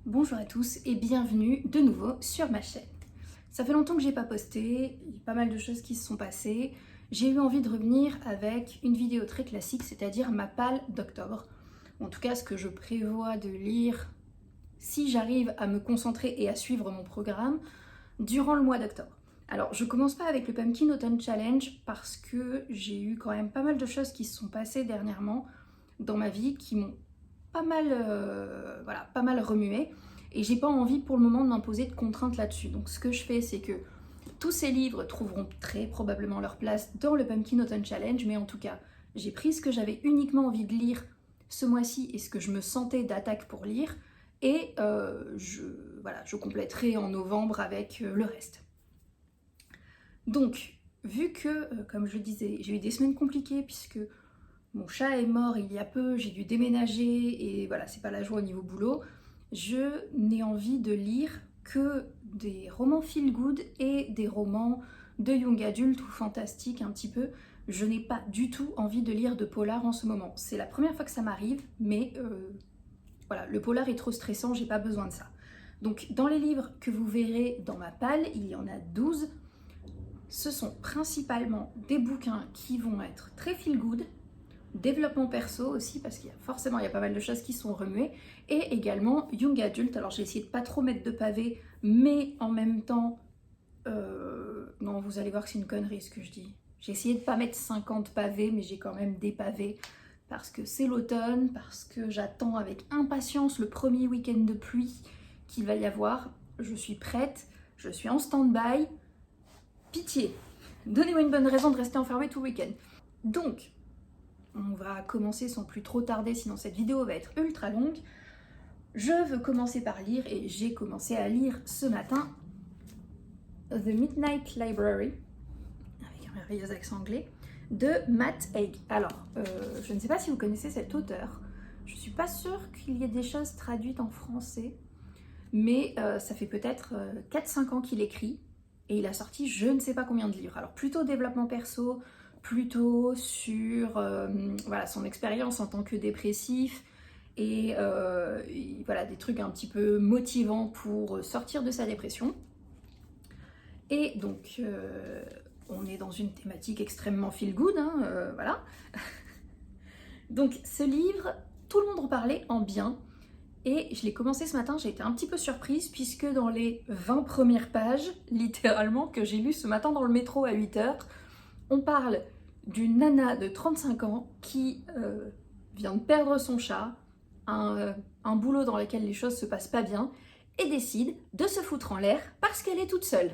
Bonjour à tous et bienvenue de nouveau sur ma chaîne. Ça fait longtemps que j'ai pas posté, il y a pas mal de choses qui se sont passées. J'ai eu envie de revenir avec une vidéo très classique, c'est-à-dire ma palle d'octobre. En tout cas, ce que je prévois de lire si j'arrive à me concentrer et à suivre mon programme durant le mois d'octobre. Alors, je commence pas avec le Pumpkin Autumn Challenge parce que j'ai eu quand même pas mal de choses qui se sont passées dernièrement dans ma vie qui m'ont pas mal remué et j'ai pas envie pour le moment de m'imposer de contraintes là-dessus. Donc ce que je fais, c'est que tous ces livres trouveront très probablement leur place dans le Pumpkin Autumn Challenge, mais en tout cas, j'ai pris ce que j'avais uniquement envie de lire ce mois-ci et ce que je me sentais d'attaque pour lire, et je compléterai en novembre avec le reste. Donc, vu que, comme je le disais, j'ai eu des semaines compliquées puisque mon chat est mort il y a peu, j'ai dû déménager et voilà, c'est pas la joie au niveau boulot, je n'ai envie de lire que des romans feel good et des romans de young adult ou fantastique un petit peu. Je n'ai pas du tout envie de lire de polar en ce moment. C'est la première fois que ça m'arrive, mais voilà, le polar est trop stressant, j'ai pas besoin de ça. Donc dans les livres que vous verrez dans ma palle, il y en a 12. Ce sont principalement des bouquins qui vont être très feel good, développement perso aussi, parce qu'il y a forcément pas mal de choses qui sont remuées, et également young adult. Alors j'ai essayé de pas trop mettre de pavés, mais en même temps, non, vous allez voir que c'est une connerie ce que je dis. J'ai essayé de pas mettre 50 pavés, mais j'ai quand même des pavés, parce que c'est l'automne, parce que j'attends avec impatience le premier week-end de pluie qu'il va y avoir. Je suis prête, je suis en stand-by. Pitié, donnez-moi une bonne raison de rester enfermée tout le week-end. Donc, on va commencer sans plus trop tarder, sinon cette vidéo va être ultra longue. Je veux commencer par lire, et j'ai commencé à lire ce matin The Midnight Library, avec un merveilleux accent anglais, de Matt Haig. Alors, je ne sais pas si vous connaissez cet auteur, je suis pas sûre qu'il y ait des choses traduites en français, mais ça fait peut-être 4-5 ans qu'il écrit, et il a sorti je ne sais pas combien de livres. Alors plutôt développement perso, plutôt sur voilà, son expérience en tant que dépressif, et voilà, des trucs un petit peu motivants pour sortir de sa dépression. Et donc on est dans une thématique extrêmement feel good, hein, voilà. Donc ce livre, tout le monde en parlait en bien. Et je l'ai commencé ce matin, j'ai été un petit peu surprise puisque dans les 20 premières pages, littéralement, que j'ai lues ce matin dans le métro à 8h, on parle d'une nana de 35 ans qui vient de perdre son chat, un boulot dans lequel les choses se passent pas bien, et décide de se foutre en l'air parce qu'elle est toute seule.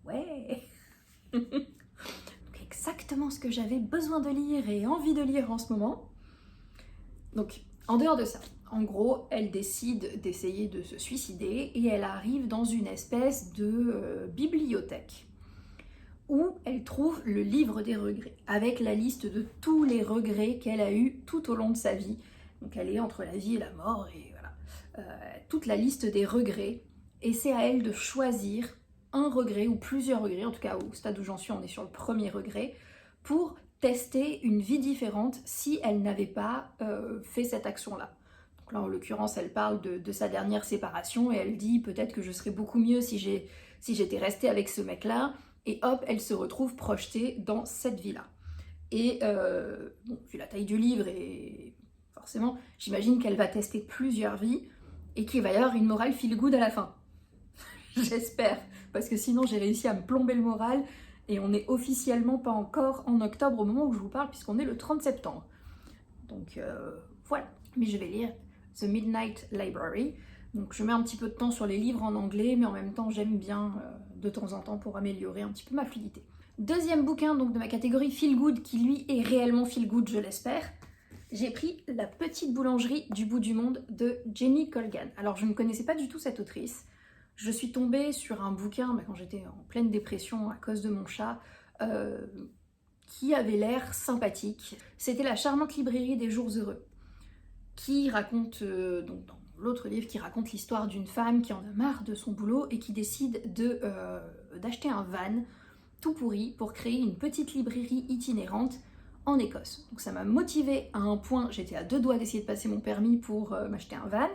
Ouais. Donc exactement ce que j'avais besoin de lire et envie de lire en ce moment. Donc, en dehors de ça, en gros, elle décide d'essayer de se suicider et elle arrive dans une espèce de bibliothèque où elle trouve le livre des regrets, avec la liste de tous les regrets qu'elle a eus tout au long de sa vie. Donc elle est entre la vie et la mort, et voilà, toute la liste des regrets, et c'est à elle de choisir un regret ou plusieurs regrets, en tout cas au stade où j'en suis, on est sur le premier regret, pour tester une vie différente si elle n'avait pas fait cette action-là. Donc là, en l'occurrence, elle parle de sa dernière séparation et elle dit peut-être que je serais beaucoup mieux si j'étais restée avec ce mec-là. Et hop, elle se retrouve projetée dans cette vie-là. Et bon, vu la taille du livre, et forcément, j'imagine qu'elle va tester plusieurs vies et qu'il va y avoir une morale feel good à la fin. J'espère, parce que sinon j'ai réussi à me plomber le moral. Et on n'est officiellement pas encore en octobre au moment où je vous parle, puisqu'on est le 30 septembre. Donc voilà, mais je vais lire The Midnight Library. Donc je mets un petit peu de temps sur les livres en anglais, mais en même temps j'aime bien de temps en temps pour améliorer un petit peu ma fluidité. Deuxième bouquin donc de ma catégorie Feel Good, qui lui est réellement Feel Good, je l'espère. J'ai pris La petite boulangerie du bout du monde de Jenny Colgan. Alors je ne connaissais pas du tout cette autrice. Je suis tombée sur un bouquin quand j'étais en pleine dépression à cause de mon chat, qui avait l'air sympathique. C'était La charmante librairie des jours heureux, qui raconte, donc dans l'autre livre, qui raconte l'histoire d'une femme qui en a marre de son boulot et qui décide d'acheter un van tout pourri pour créer une petite librairie itinérante en Écosse. Donc ça m'a motivée à un point, j'étais à 2 doigts d'essayer de passer mon permis pour m'acheter un van.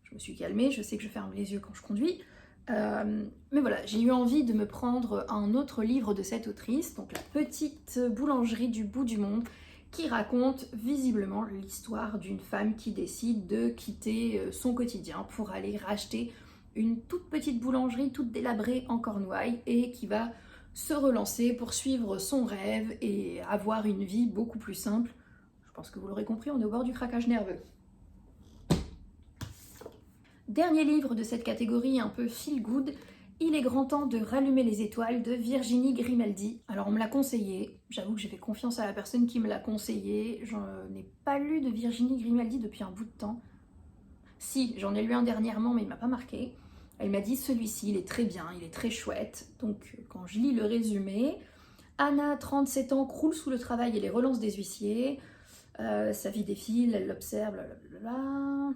Je me suis calmée, je sais que je ferme les yeux quand je conduis. Mais voilà, j'ai eu envie de me prendre un autre livre de cette autrice, donc La petite boulangerie du bout du monde, qui raconte visiblement l'histoire d'une femme qui décide de quitter son quotidien pour aller racheter une toute petite boulangerie toute délabrée en Cornouailles et qui va se relancer pour suivre son rêve et avoir une vie beaucoup plus simple. Je pense que vous l'aurez compris, on est au bord du craquage nerveux. Dernier livre de cette catégorie un peu feel good, Il est grand temps de rallumer les étoiles de Virginie Grimaldi. Alors on me l'a conseillé, j'avoue que j'ai fait confiance à la personne qui me l'a conseillé, je n'ai pas lu de Virginie Grimaldi depuis un bout de temps. Si, j'en ai lu un dernièrement mais il m'a pas marqué. Elle m'a dit celui-ci il est très bien, il est très chouette. Donc quand je lis le résumé, Anna, 37 ans, croule sous le travail et les relances des huissiers. Sa vie défile, elle l'observe, blablabla.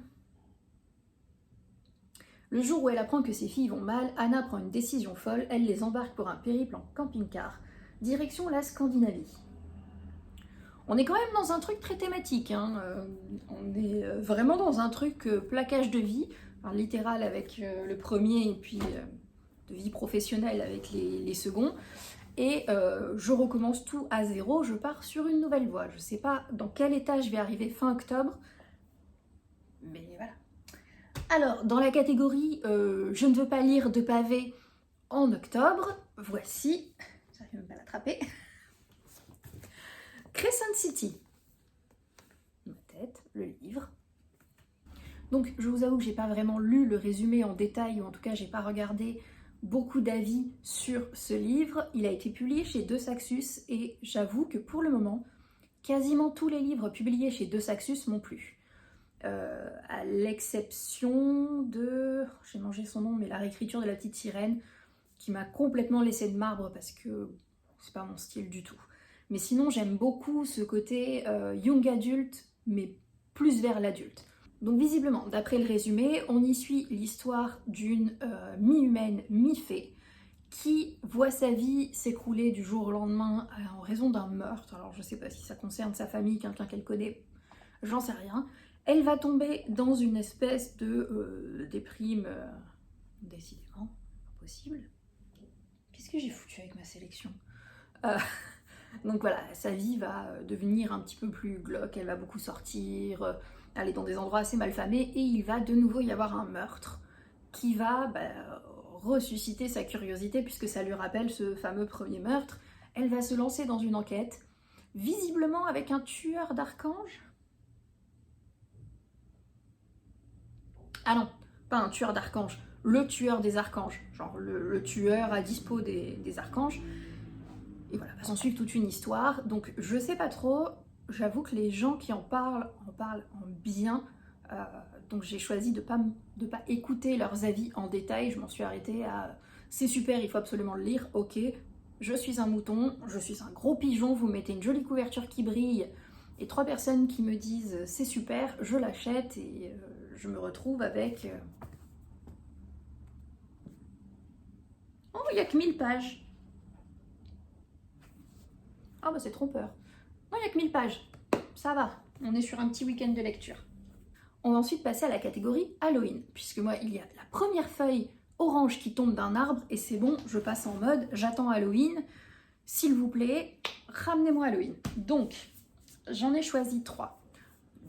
Le jour où elle apprend que ses filles vont mal, Anna prend une décision folle, elle les embarque pour un périple en camping-car, direction la Scandinavie. On est quand même dans un truc très thématique, hein. On est vraiment dans un truc plaquage de vie, enfin, littéral avec le premier et puis de vie professionnelle avec les seconds. Et je recommence tout à zéro, je pars sur une nouvelle voie. Je sais pas dans quel état je vais arriver fin octobre, mais voilà. Alors, dans la catégorie je ne veux pas lire de pavé en octobre, voici, j'arrive même pas à l'attraper, Crescent City. Ma tête, le livre. Donc, je vous avoue que j'ai pas vraiment lu le résumé en détail, ou en tout cas, j'ai pas regardé beaucoup d'avis sur ce livre. Il a été publié chez De Saxus et j'avoue que pour le moment, quasiment tous les livres publiés chez De Saxus m'ont plu. À l'exception de... j'ai mangé son nom, mais la réécriture de La Petite Sirène, qui m'a complètement laissé de marbre parce que c'est pas mon style du tout. Mais sinon, j'aime beaucoup ce côté young adulte, mais plus vers l'adulte. Donc visiblement, d'après le résumé, on y suit l'histoire d'une mi-humaine, mi-fée, qui voit sa vie s'écrouler du jour au lendemain en raison d'un meurtre. Alors je sais pas si ça concerne sa famille, quelqu'un qu'elle connaît, j'en sais rien. Elle va tomber dans une espèce de déprime, décidément, impossible. Qu'est-ce que j'ai foutu avec ma sélection Donc voilà, sa vie va devenir un petit peu plus glauque, elle va beaucoup sortir, aller dans des endroits assez malfamés, et il va de nouveau y avoir un meurtre qui va ressusciter sa curiosité puisque ça lui rappelle ce fameux premier meurtre. Elle va se lancer dans une enquête, visiblement avec un tueur d'archanges. Ah non, pas un tueur d'archanges, le tueur des archanges, genre le tueur à dispo des archanges. Et voilà, va s'en suivre toute une histoire. Donc je sais pas trop, j'avoue que les gens qui en parlent en bien. Donc j'ai choisi de pas écouter leurs avis en détail. Je m'en suis arrêtée à c'est super, il faut absolument le lire. Ok, je suis un mouton, je suis un gros pigeon, vous mettez une jolie couverture qui brille et 3 personnes qui me disent c'est super, je l'achète et je me retrouve avec... Oh, il n'y a que 1000 pages. Ah bah c'est trompeur. Non, il n'y a que 1000 pages. Ça va, on est sur un petit week-end de lecture. On va ensuite passer à la catégorie Halloween, puisque moi, il y a la première feuille orange qui tombe d'un arbre, et c'est bon, je passe en mode j'attends Halloween. S'il vous plaît, ramenez-moi Halloween. Donc, j'en ai choisi 3.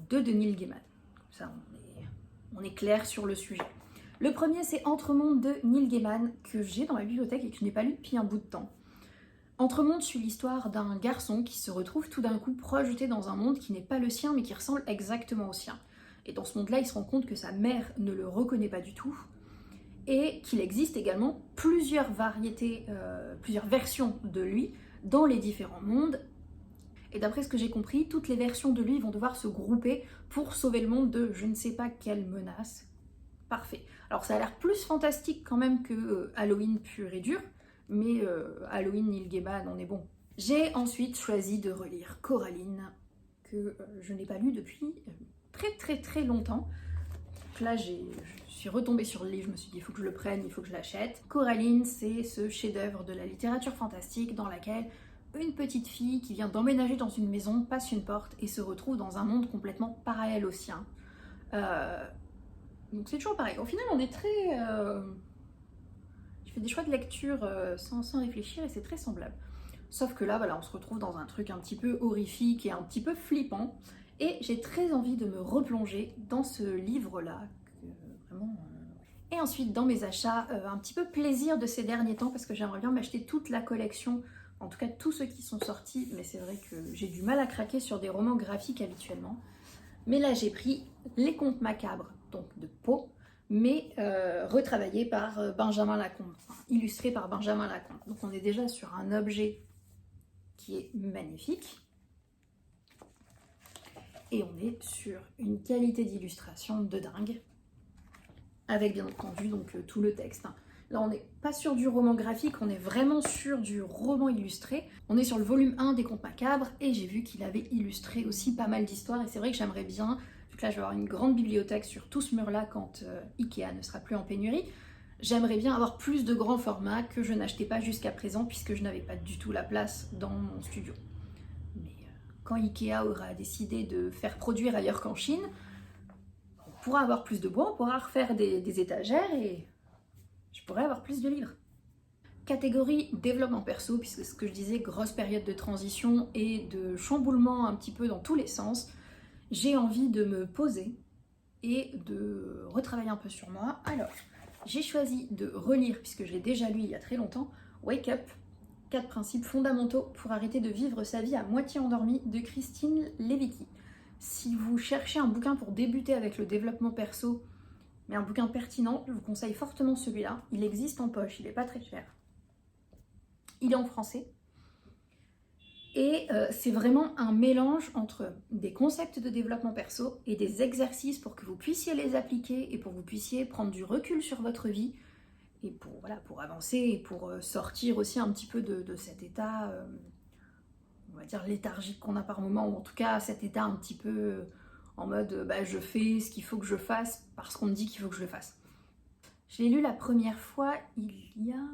2 de Neil Gaiman. Comme ça, on est clair sur le sujet. Le premier, c'est Entremonde de Neil Gaiman, que j'ai dans ma bibliothèque et que je n'ai pas lu depuis un bout de temps. Entremonde suit l'histoire d'un garçon qui se retrouve tout d'un coup projeté dans un monde qui n'est pas le sien, mais qui ressemble exactement au sien. Et dans ce monde-là, il se rend compte que sa mère ne le reconnaît pas du tout, et qu'il existe également plusieurs variétés, plusieurs versions de lui dans les différents mondes. Et d'après ce que j'ai compris, toutes les versions de lui vont devoir se grouper pour sauver le monde de je ne sais pas quelle menace. Parfait. Alors ça a l'air plus fantastique quand même que Halloween pur et dur, mais Halloween, Neil Gaiman, on est bon. J'ai ensuite choisi de relire Coraline, que je n'ai pas lu depuis très longtemps. Donc là, je suis retombée sur le livre, je me suis dit il faut que je le prenne, il faut que je l'achète. Coraline, c'est ce chef-d'œuvre de la littérature fantastique dans laquelle une petite fille qui vient d'emménager dans une maison, passe une porte et se retrouve dans un monde complètement parallèle au sien. Donc c'est toujours pareil. Au final, on est très... Je fais des choix de lecture sans réfléchir et c'est très semblable. Sauf que là, voilà, on se retrouve dans un truc un petit peu horrifique et un petit peu flippant. Et j'ai très envie de me replonger dans ce livre-là. Vraiment... Et ensuite, dans mes achats, un petit peu plaisir de ces derniers temps, parce que j'aimerais bien m'acheter toute la collection, en tout cas tous ceux qui sont sortis, mais c'est vrai que j'ai du mal à craquer sur des romans graphiques habituellement. Mais là, j'ai pris Les Contes Macabres, donc de Poe, mais retravaillé par Benjamin Lacombe, enfin, illustré par Benjamin Lacombe. Donc on est déjà sur un objet qui est magnifique. Et on est sur une qualité d'illustration de dingue, avec bien entendu donc tout le texte. Là on n'est pas sur du roman graphique, on est vraiment sur du roman illustré. On est sur le volume 1 des Contes Macabres et j'ai vu qu'il avait illustré aussi pas mal d'histoires et c'est vrai que j'aimerais bien, vu que là je vais avoir une grande bibliothèque sur tout ce mur là quand Ikea ne sera plus en pénurie, j'aimerais bien avoir plus de grands formats que je n'achetais pas jusqu'à présent puisque je n'avais pas du tout la place dans mon studio. Mais quand Ikea aura décidé de faire produire ailleurs qu'en Chine, on pourra avoir plus de bois, on pourra refaire des étagères et je pourrais avoir plus de livres. Catégorie développement perso, puisque ce que je disais, grosse période de transition et de chamboulement un petit peu dans tous les sens. J'ai envie de me poser et de retravailler un peu sur moi. Alors, j'ai choisi de relire, puisque je l'ai déjà lu il y a très longtemps, Wake Up, 4 principes fondamentaux pour arrêter de vivre sa vie à moitié endormie de Christine Levicki. Si vous cherchez un bouquin pour débuter avec le développement perso, mais un bouquin pertinent, je vous conseille fortement celui-là. Il existe en poche, il n'est pas très cher. Il est en français. Et c'est vraiment un mélange entre des concepts de développement perso et des exercices pour que vous puissiez les appliquer et pour que vous puissiez prendre du recul sur votre vie et pour, voilà, pour avancer et pour sortir aussi un petit peu de cet état, on va dire léthargique qu'on a par moment, ou en tout cas cet état un petit peu en mode bah, je fais ce qu'il faut que je fasse parce qu'on me dit qu'il faut que je le fasse. Je l'ai lu la première fois il y a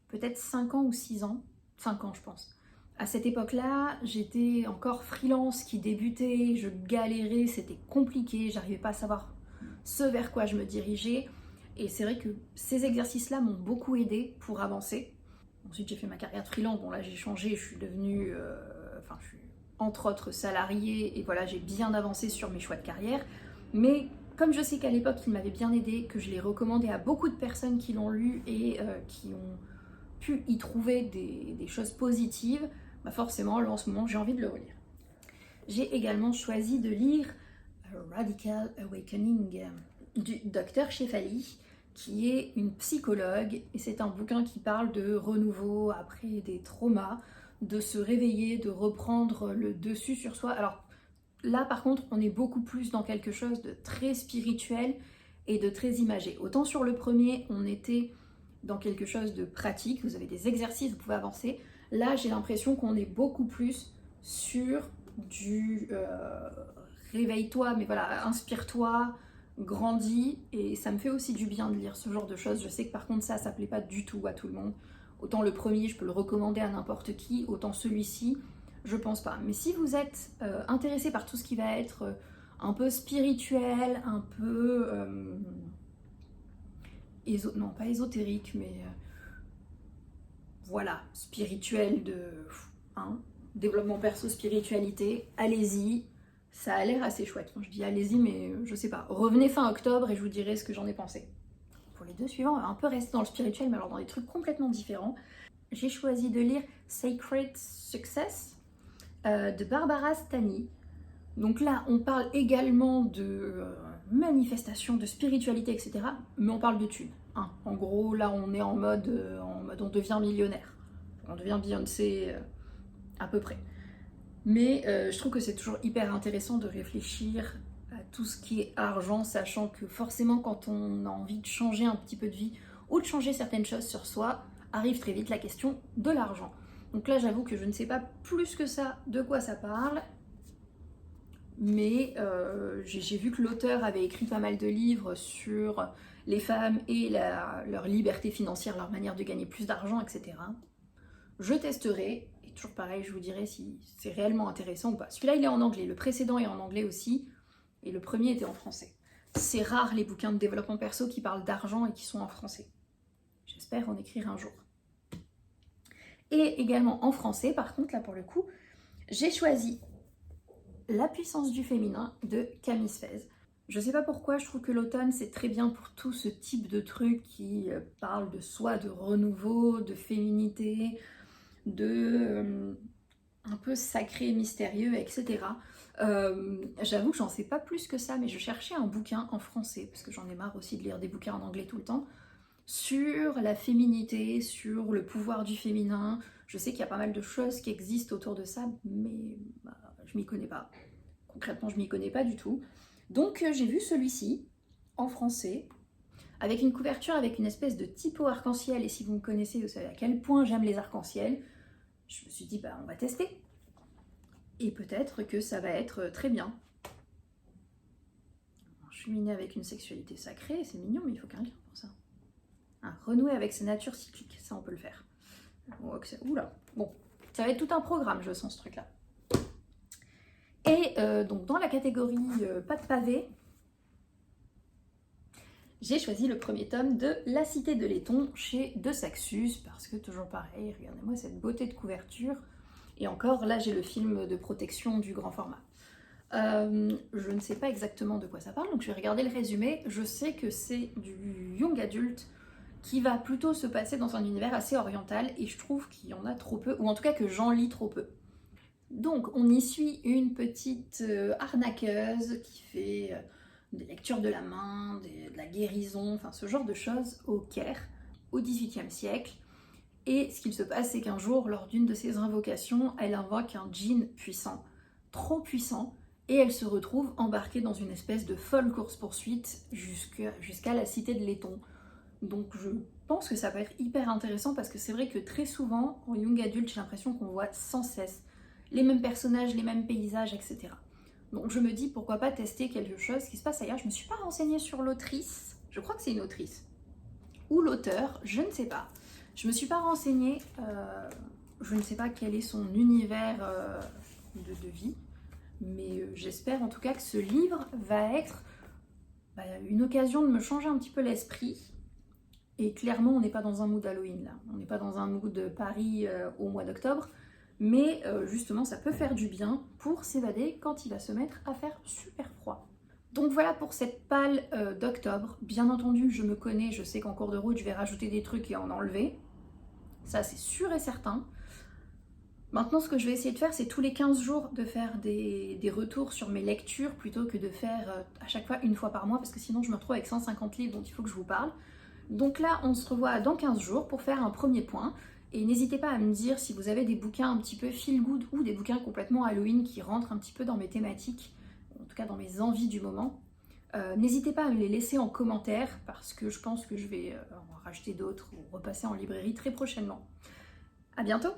peut-être 5 ans ou 6 ans, 5 ans je pense. À cette époque-là, j'étais encore freelance qui débutait, je galérais, c'était compliqué, j'arrivais pas à savoir ce vers quoi je me dirigeais. Et c'est vrai que ces exercices-là m'ont beaucoup aidé pour avancer. Ensuite, j'ai fait ma carrière de freelance. Bon, là, j'ai changé, je suis devenue, je suis entre autres salariée et voilà, j'ai bien avancé sur mes choix de carrière. Mais comme je sais qu'à l'époque, il m'avait bien aidé, que je l'ai recommandé à beaucoup de personnes qui l'ont lu et qui ont pu y trouver des choses positives, bah forcément, là, en ce moment, j'ai envie de le relire. J'ai également choisi de lire Radical Awakening du Dr Shefali, qui est une psychologue, et c'est un bouquin qui parle de renouveau après des traumas, de se réveiller, de reprendre le dessus sur soi. Alors là, par contre, on est beaucoup plus dans quelque chose de très spirituel et de très imagé. Autant sur le premier, on était dans quelque chose de pratique, vous avez des exercices, vous pouvez avancer. Là, j'ai l'impression qu'on est beaucoup plus sur du réveille-toi, mais voilà, inspire-toi, grandis, et ça me fait aussi du bien de lire ce genre de choses. Je sais que par contre ça plaît pas du tout à tout le monde. Autant le premier, je peux le recommander à n'importe qui, autant celui-ci, je pense pas. Mais si vous êtes intéressé par tout ce qui va être un peu spirituel, un peu... non, pas ésotérique, mais... voilà, spirituel de... développement perso, spiritualité, allez-y. Ça a l'air assez chouette. Enfin, je dis allez-y, mais je sais pas. Revenez fin octobre et je vous dirai ce que j'en ai pensé. Pour les deux suivants, on va un peu rester dans le spirituel, mais alors dans des trucs complètement différents. J'ai choisi de lire Sacred Success de Barbara Stani. Donc là, on parle également de manifestation, de spiritualité, etc. Mais on parle de thunes. En gros, là, on est en mode on devient millionnaire. On devient Beyoncé à peu près. Mais je trouve que c'est toujours hyper intéressant de réfléchir à tout ce qui est argent, sachant que forcément quand on a envie de changer un petit peu de vie ou de changer certaines choses sur soi, arrive très vite la question de l'argent. Donc là j'avoue que je ne sais pas plus que ça de quoi ça parle, mais j'ai vu que l'auteur avait écrit pas mal de livres sur les femmes et leur liberté financière, leur manière de gagner plus d'argent, etc. Je testerai, et toujours pareil, je vous dirai si c'est réellement intéressant ou pas. Celui-là, il est en anglais, le précédent est en anglais aussi, et le premier était en français. C'est rare les bouquins de développement perso qui parlent d'argent et qui sont en français. J'espère en écrire un jour. Et également en français, par contre, là pour le coup, j'ai choisi La puissance du féminin de Camille Sfez. Je sais pas pourquoi, je trouve que l'automne c'est très bien pour tout ce type de trucs qui parlent de soi, de renouveau, de féminité, de un peu sacré, mystérieux, etc. J'avoue que j'en sais pas plus que ça, mais je cherchais un bouquin en français, parce que j'en ai marre aussi de lire des bouquins en anglais tout le temps, sur la féminité, sur le pouvoir du féminin. Je sais qu'il y a pas mal de choses qui existent autour de ça, mais je m'y connais pas. Concrètement, je m'y connais pas du tout. Donc j'ai vu celui-ci, en français, avec une couverture avec une espèce de typo arc-en-ciel, et si vous me connaissez, vous savez à quel point j'aime les arcs-en-ciel. Je me suis dit, on va tester. Et peut-être que ça va être très bien. Cheminer avec une sexualité sacrée, c'est mignon, mais il faut quelqu'un pour ça. Renouer avec sa nature cyclique, ça on peut le faire. Oula, bon, ça va être tout un programme, je sens ce truc-là. Et donc dans la catégorie pas de pavé, j'ai choisi le premier tome de La Cité de Laiton chez De Saxus, parce que toujours pareil, regardez-moi cette beauté de couverture. Et encore, là j'ai le film de protection du grand format. Je ne sais pas exactement de quoi ça parle, donc je vais regarder le résumé. Je sais que c'est du young adulte qui va plutôt se passer dans un univers assez oriental, et je trouve qu'il y en a trop peu, ou en tout cas que j'en lis trop peu. Donc on y suit une petite arnaqueuse qui fait des lectures de la main, de la guérison, enfin ce genre de choses au Caire, au XVIIIe siècle. Et ce qu'il se passe, c'est qu'un jour, lors d'une de ses invocations, elle invoque un djinn puissant, trop puissant, et elle se retrouve embarquée dans une espèce de folle course-poursuite jusqu'à la cité de Laiton. Donc je pense que ça peut être hyper intéressant, parce que c'est vrai que très souvent, en young adulte, j'ai l'impression qu'on voit sans cesse les mêmes personnages, les mêmes paysages, etc. Donc je me dis, pourquoi pas tester quelque chose qui se passe ailleurs. Je me suis pas renseignée sur l'autrice, je crois que c'est une autrice, ou l'auteur, je ne sais pas. Je me suis pas renseignée, je ne sais pas quel est son univers de vie, mais j'espère en tout cas que ce livre va être une occasion de me changer un petit peu l'esprit. Et clairement, on n'est pas dans un mood Halloween là, on n'est pas dans un mood Paris au mois d'octobre, mais justement ça peut faire du bien pour s'évader quand il va se mettre à faire super froid. Donc voilà pour cette palle d'octobre. Bien entendu, je me connais, je sais qu'en cours de route, je vais rajouter des trucs et en enlever. Ça, c'est sûr et certain. Maintenant, ce que je vais essayer de faire, c'est tous les 15 jours de faire des retours sur mes lectures plutôt que de faire à chaque fois une fois par mois, parce que sinon je me retrouve avec 150 livres dont il faut que je vous parle. Donc là, on se revoit dans 15 jours pour faire un premier point. Et n'hésitez pas à me dire si vous avez des bouquins un petit peu feel good ou des bouquins complètement Halloween qui rentrent un petit peu dans mes thématiques, en tout cas dans mes envies du moment. N'hésitez pas à me les laisser en commentaire, parce que je pense que je vais en racheter d'autres ou repasser en librairie très prochainement. À bientôt!